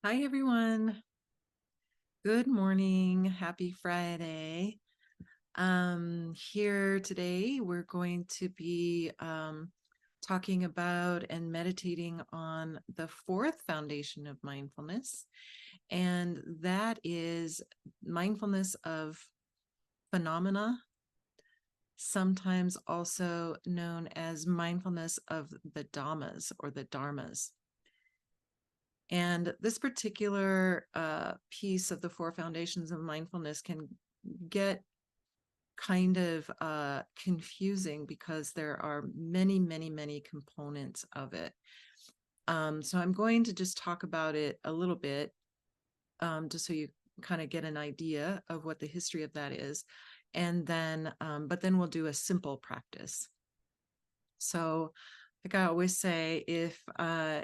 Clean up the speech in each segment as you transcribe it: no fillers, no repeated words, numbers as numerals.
Hi, everyone. Good morning. Happy Friday. Here today, we're going to be talking about and meditating on the fourth foundation of mindfulness, and that is mindfulness of phenomena, sometimes also known as mindfulness of the Dhammas or the Dharmas. And this particular piece of the four foundations of mindfulness can get kind of confusing because there are many, many, many components of it. So I'm going to just talk about it a little bit, just so you kind of get an idea of what the history of that is. And then, but then we'll do a simple practice. So like I always say, if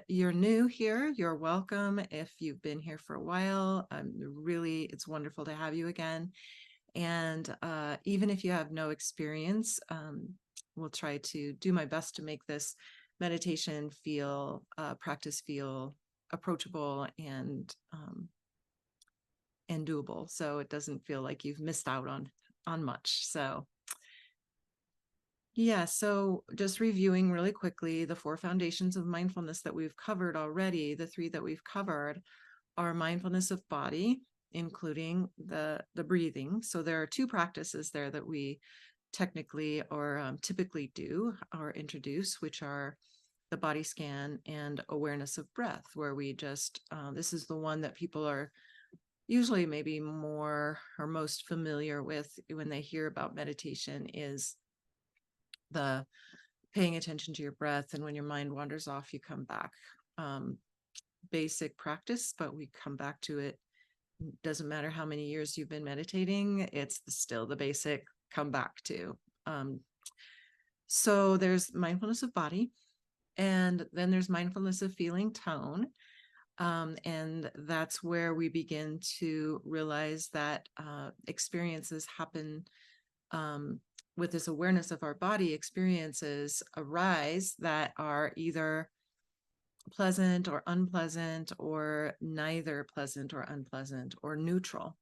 you're new here, you're welcome. If you've been here for a while, really, it's wonderful to have you again. And even if you have no experience, we'll try to do my best to make this meditation practice feel approachable and doable. So it doesn't feel like you've missed out on much. So yeah, so just reviewing really quickly the four foundations of mindfulness that we've covered already. The three that we've covered are mindfulness of body, including the breathing. So there are two practices there that we technically or typically do or introduce, which are the body scan and awareness of breath, where we just, this is the one that people are usually maybe more or most familiar with when they hear about meditation, is the paying attention to your breath, and when your mind wanders off, you come back. Basic practice, but we come back to it. Doesn't matter how many years you've been meditating, it's still the basic come back to. So there's mindfulness of body, and then there's mindfulness of feeling tone. And that's where we begin to realize that experiences happen with this awareness of our body. Experiences arise that are either pleasant or unpleasant, or neither pleasant or unpleasant, or neutral.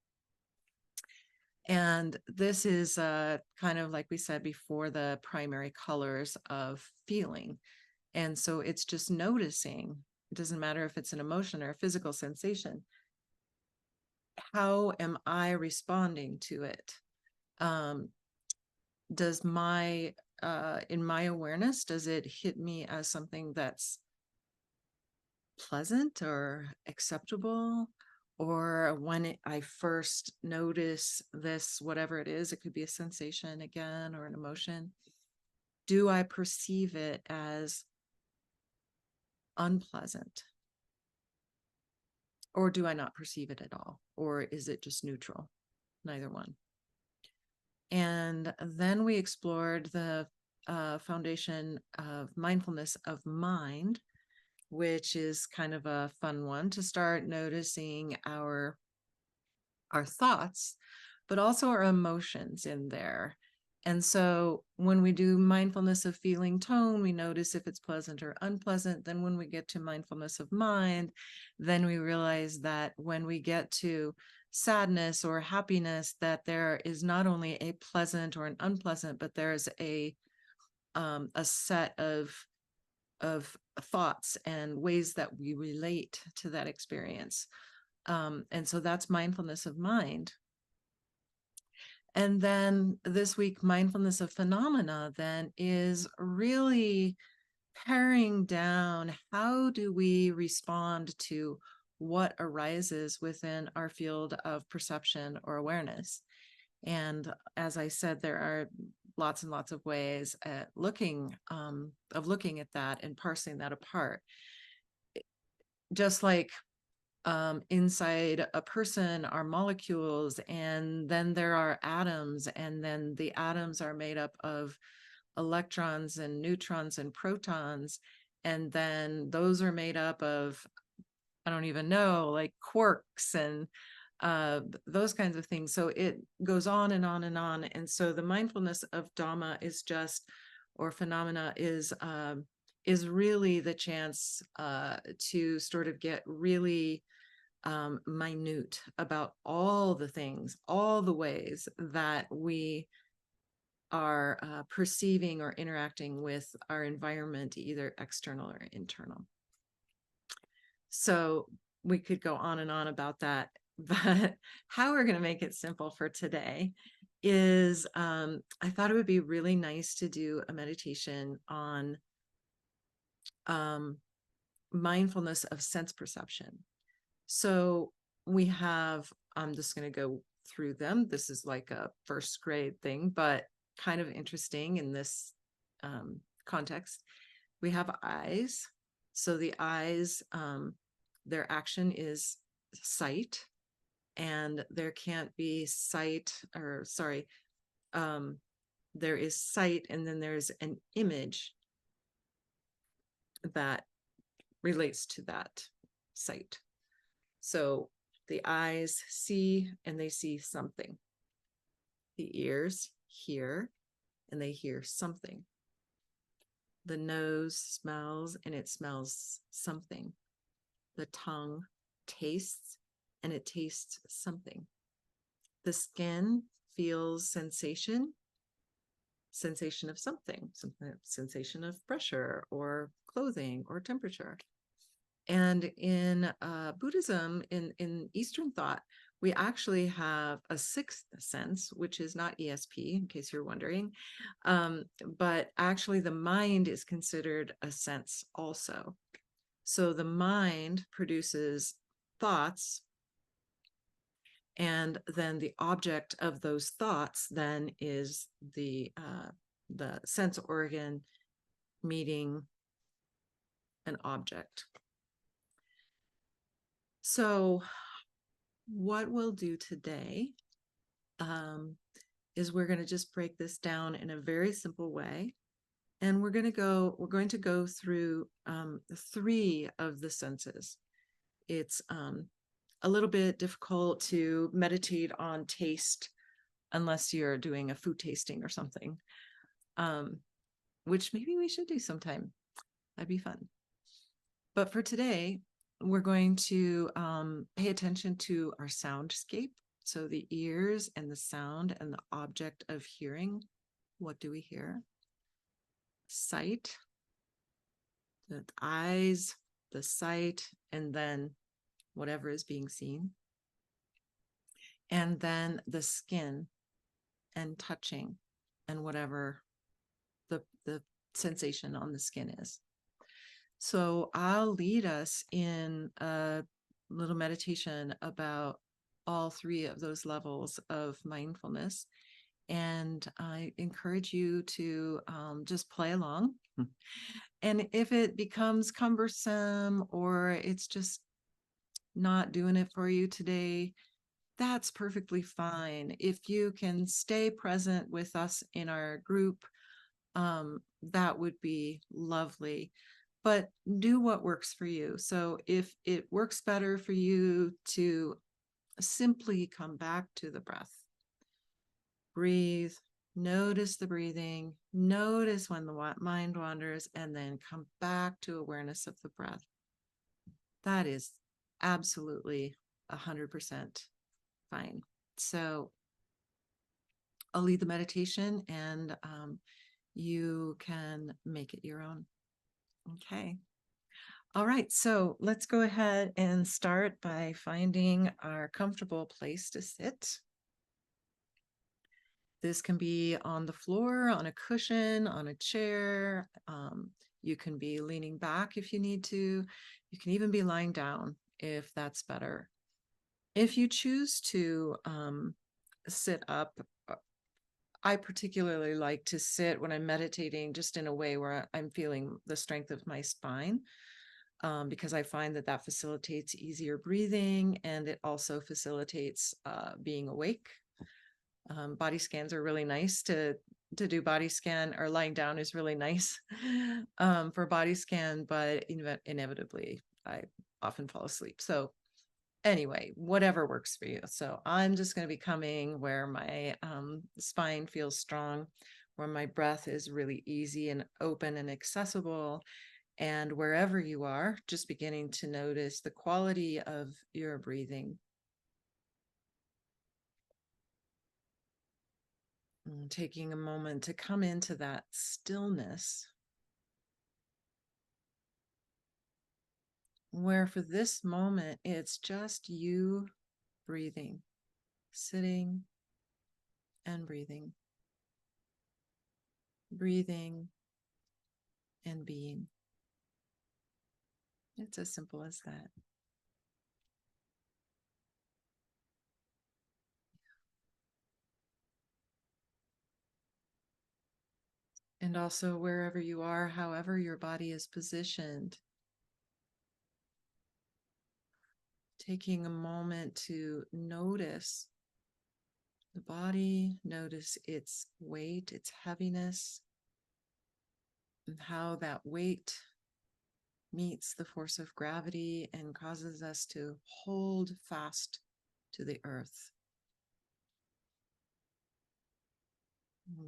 And this is kind of like we said before, the primary colors of feeling. And so it's just noticing. It doesn't matter if it's an emotion or a physical sensation. How am I responding to it? Does my in my awareness, does it hit me as something that's pleasant or acceptable? Or when I first notice this, whatever it is, it could be a sensation again or an emotion, do I perceive it as unpleasant? Or do I not perceive it at all? Or is it just neutral? Neither one. And then we explored the foundation of mindfulness of mind, which is kind of a fun one to start noticing our thoughts, but also our emotions in there. And so when we do mindfulness of feeling tone, we notice if it's pleasant or unpleasant. Then when we get to mindfulness of mind, then we realize that when we get to sadness or happiness, that there is not only a pleasant or an unpleasant, but there's a set of thoughts and ways that we relate to that experience. And so that's mindfulness of mind. And then this week, mindfulness of phenomena then is really paring down, how do we respond to what arises within our field of perception or awareness? And as I said, there are lots and lots of ways at looking at that and parsing that apart. Just like inside a person are molecules, and then there are atoms, and then the atoms are made up of electrons and neutrons and protons, and then those are made up of, I don't even know, like quarks and those kinds of things. So it goes on and on and on. And so the mindfulness of Dhamma is just, or phenomena is really the chance to sort of get really minute about all the things, all the ways that we are perceiving or interacting with our environment, either external or internal. So we could go on and on about that, but how we're going to make it simple for today is I thought it would be really nice to do a meditation on mindfulness of sense perception. So we have, I'm just going to go through them. This is like a first grade thing, but kind of interesting in this context. We have eyes. So the eyes, their action is sight, and there can't be sight, or sorry, there is sight, and then there's an image that relates to that sight. So the eyes see, and they see something. The ears hear, and they hear something. The nose smells, and it smells something. The tongue tastes, and it tastes something. The skin feels sensation of something, sensation of pressure or clothing or temperature. And in Buddhism, in Eastern thought, we actually have a sixth sense, which is not ESP, in case you're wondering. But actually, the mind is considered a sense also. So the mind produces thoughts, and then the object of those thoughts then is the sense organ meeting an object. So what we'll do today is we're going to just break this down in a very simple way. And we're going to go through 3 of the senses. It's a little bit difficult to meditate on taste unless you're doing a food tasting or something, which maybe we should do sometime. That'd be fun. But for today, we're going to pay attention to our soundscape. So the ears and the sound and the object of hearing. What do we hear? Sight, the eyes, the sight, and then whatever is being seen. And then the skin and touching and whatever the sensation on the skin is. So I'll lead us in a little meditation about all 3 of those levels of mindfulness. And I encourage you to just play along. And if it becomes cumbersome or it's just not doing it for you today, that's perfectly fine. If you can stay present with us in our group, that would be lovely. But do what works for you. So if it works better for you to simply come back to the breath, breathe, notice the breathing, notice when the mind wanders, and then come back to awareness of the breath. That is absolutely 100% fine. So I'll lead the meditation, and you can make it your own. Okay. All right. So let's go ahead and start by finding our comfortable place to sit. This can be on the floor, on a cushion, on a chair. You can be leaning back if you need to. You can even be lying down if that's better. If you choose to sit up, I particularly like to sit when I'm meditating just in a way where I'm feeling the strength of my spine, because I find that facilitates easier breathing, and it also facilitates being awake. Body scans are really nice to do body scan, or lying down is really nice for body scan, but inevitably I often fall asleep. So anyway, whatever works for you. So I'm just going to be coming where my spine feels strong, where my breath is really easy and open and accessible, And wherever you are, just beginning to notice the quality of your breathing. And taking a moment to come into that stillness, where for this moment, it's just you breathing, sitting and breathing, breathing and being. It's as simple as that. And also, wherever you are, however your body is positioned, taking a moment to notice the body, notice its weight, its heaviness, and how that weight meets the force of gravity and causes us to hold fast to the earth.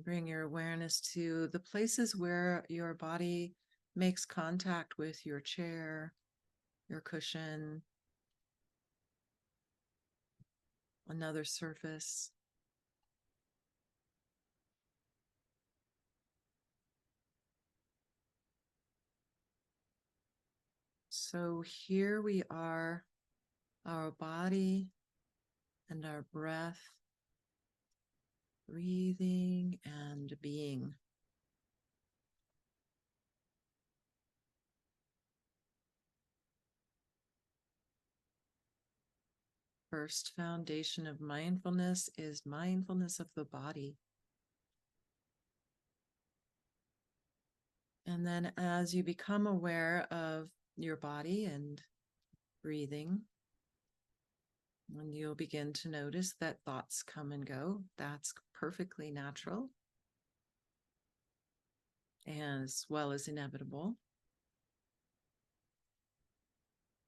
Bring your awareness to the places where your body makes contact with your chair, your cushion, another surface. So here we are, our body and our breath, breathing and being. First foundation of mindfulness is mindfulness of the body. And then as you become aware of your body and breathing, and you'll begin to notice that thoughts come and go. That's perfectly natural, as well as inevitable.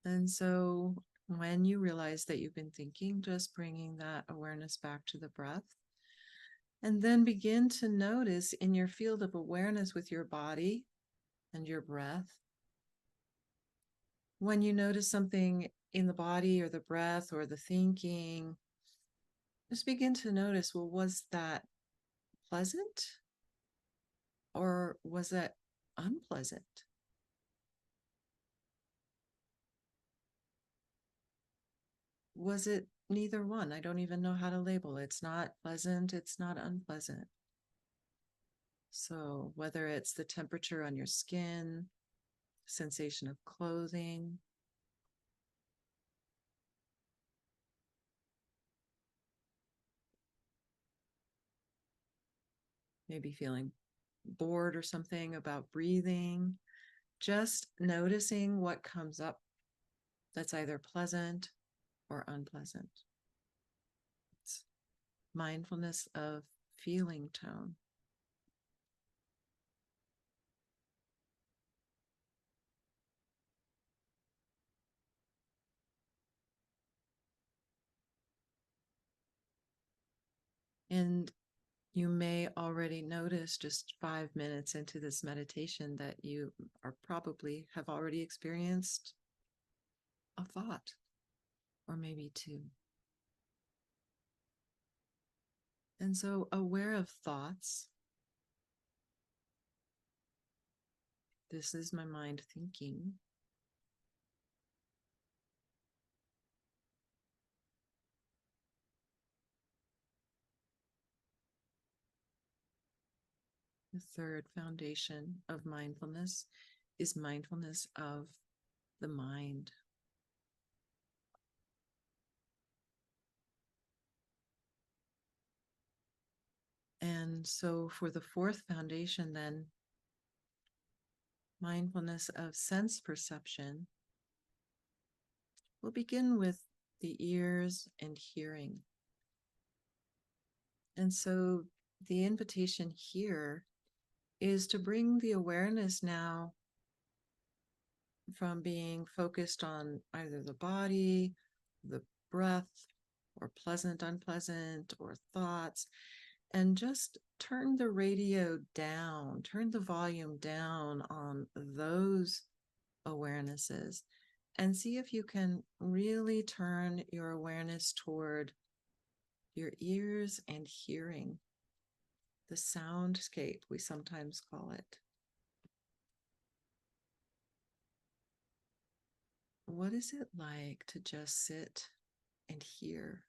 And so when you realize that you've been thinking, just bringing that awareness back to the breath. And then begin to notice in your field of awareness with your body and your breath. When you notice something in the body or the breath or the thinking, just begin to notice, well, was that pleasant or was that unpleasant? Was it neither one? I don't even know how to label it. It's not pleasant, it's not unpleasant. So whether it's the temperature on your skin, sensation of clothing, maybe feeling bored or something about breathing, just noticing what comes up that's either pleasant or unpleasant. It's mindfulness of feeling tone. And you may already notice just 5 minutes into this meditation that you are probably have already experienced a thought or maybe two. And so, aware of thoughts, this is my mind thinking. The third foundation of mindfulness is mindfulness of the mind. And so, for the fourth foundation, then, mindfulness of sense perception, we'll begin with the ears and hearing. And so the invitation here is to bring the awareness now from being focused on either the body, the breath, or pleasant, unpleasant, or thoughts, and just turn the radio down, turn the volume down on those awarenesses, and see if you can really turn your awareness toward your ears and hearing, the soundscape, we sometimes call it. What is it like to just sit and hear?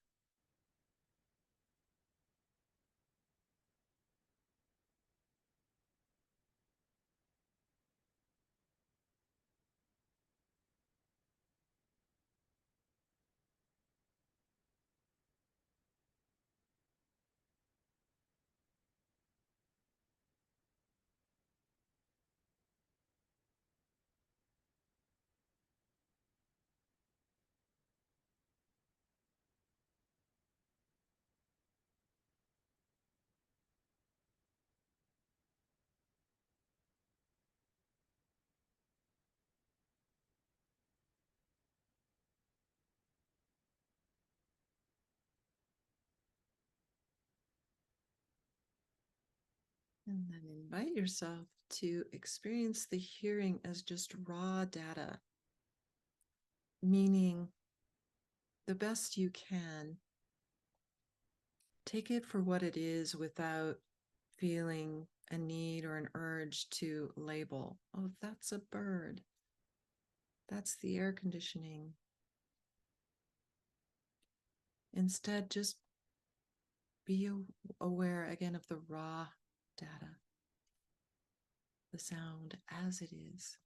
And then invite yourself to experience the hearing as just raw data, meaning the best you can. Take it for what it is without feeling a need or an urge to label. Oh, that's a bird. That's the air conditioning. Instead, just be aware again of the raw data, the sound as it is.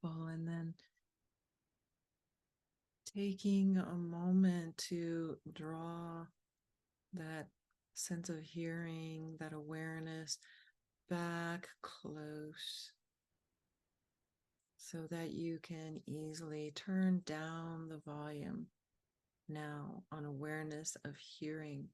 Wonderful. And then taking a moment to draw that sense of hearing, that awareness back close so that you can easily turn down the volume now on awareness of hearing.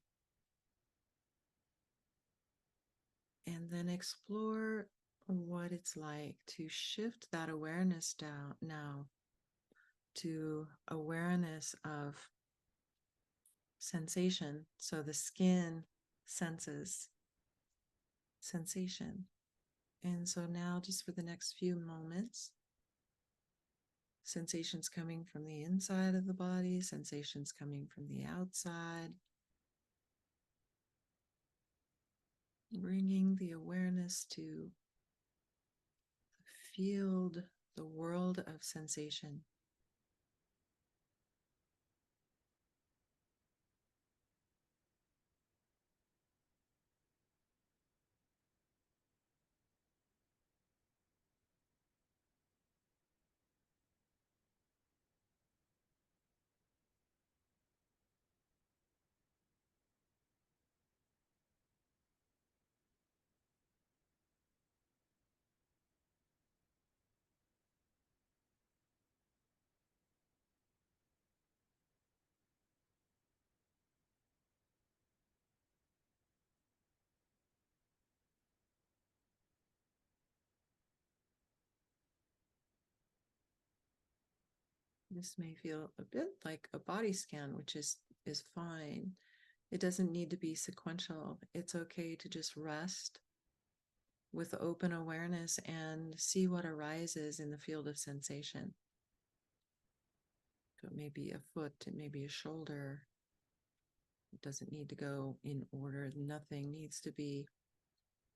And then explore what it's like to shift that awareness down now to awareness of sensation. So the skin senses sensation. And so now, just for the next few moments, sensations coming from the inside of the body, sensations coming from the outside, bringing the awareness to the field, the world of sensation. This may feel a bit like a body scan, which is fine. It doesn't need to be sequential. It's okay to just rest with open awareness and see what arises in the field of sensation. So it may be a foot, it may be a shoulder. It doesn't need to go in order. Nothing needs to be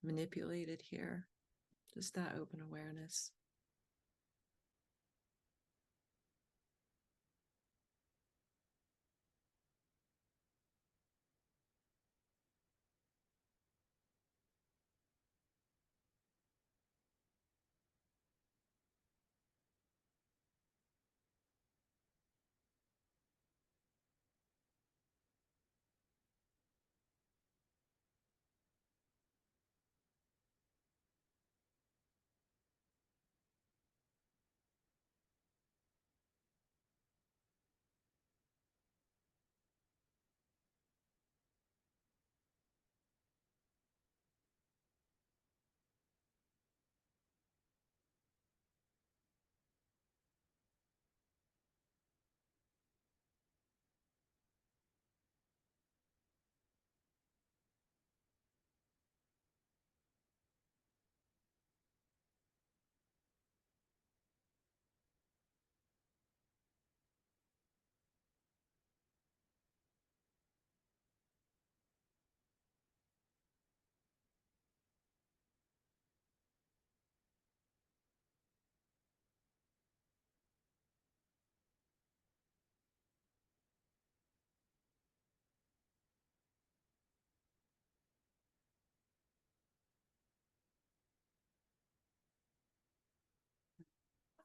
manipulated here. Just that open awareness.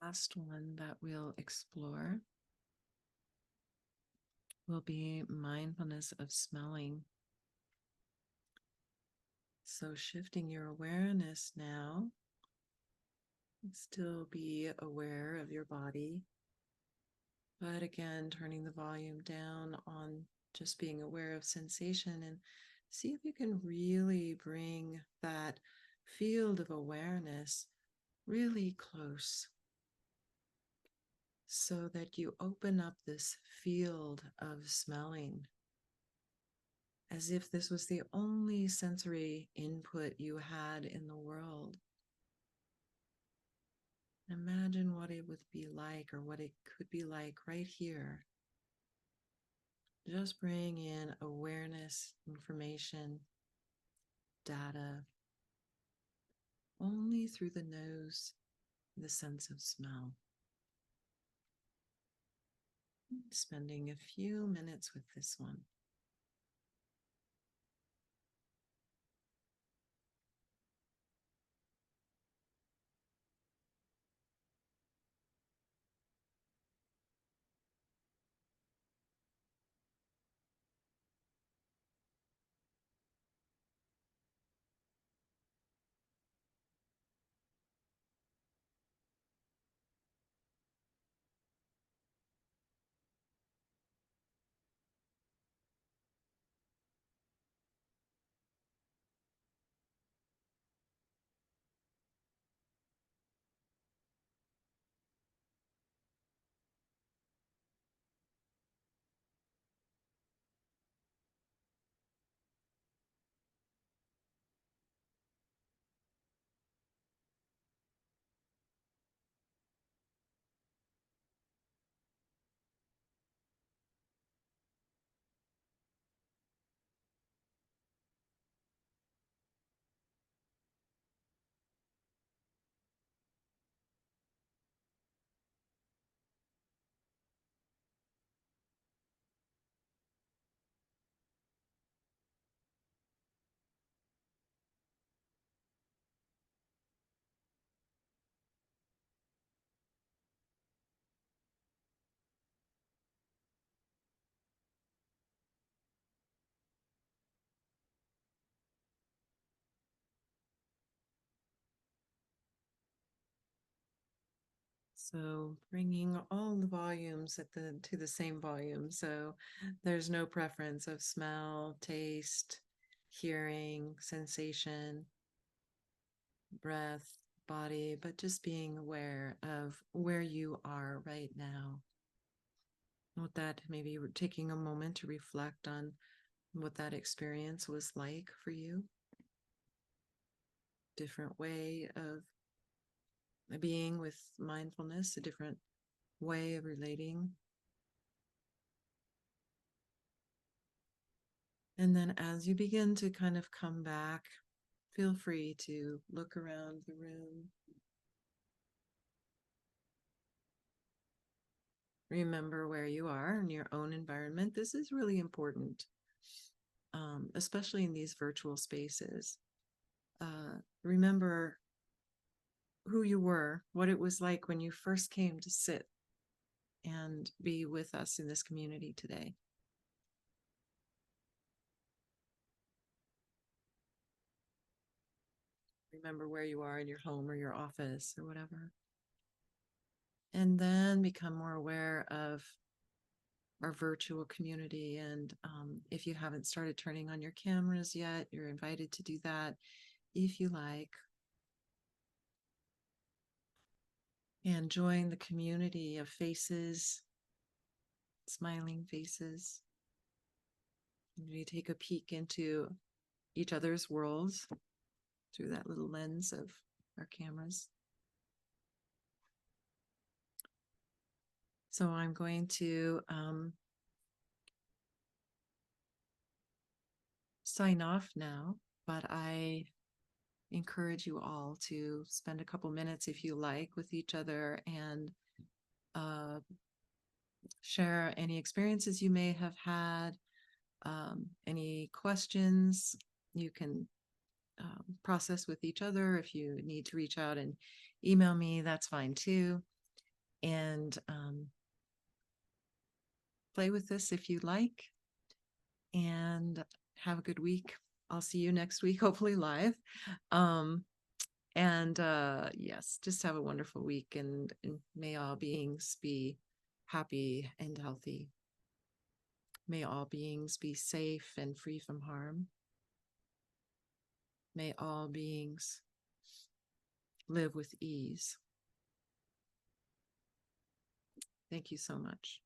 Last one that we'll explore will be mindfulness of smelling. So shifting your awareness now, still be aware of your body, but again, turning the volume down on just being aware of sensation, and see if you can really bring that field of awareness really close so that you open up this field of smelling as if this was the only sensory input you had in the world. Imagine what it would be like, or what it could be like right here. Just bring in awareness, information, data, only through the nose, the sense of smell. Spending a few minutes with this one. So bringing all the volumes to the same volume. So there's no preference of smell, taste, hearing, sensation, breath, body, but just being aware of where you are right now. what that maybe you were taking a moment to reflect on what that experience was like for you. Different way of being with mindfulness, a different way of relating. And then as you begin to kind of come back, feel free to look around the room. Remember where you are in your own environment. This is really important, especially in these virtual spaces. Remember who you were, what it was like when you first came to sit and be with us in this community today. Remember where you are in your home or your office or whatever. And then become more aware of our virtual community. And if you haven't started turning on your cameras yet, you're invited to do that if you like. And join the community of faces, smiling faces. You take a peek into each other's worlds through that little lens of our cameras. So I'm going to sign off now, but I encourage you all to spend a couple minutes, if you like, with each other and share any experiences you may have had, any questions you can process with each other. If you need to reach out and email me, that's fine too. And play with this if you like. And have a good week. I'll see you next week, hopefully live. And yes, just have a wonderful week, and may all beings be happy and healthy. May all beings be safe and free from harm. May all beings live with ease. Thank you so much.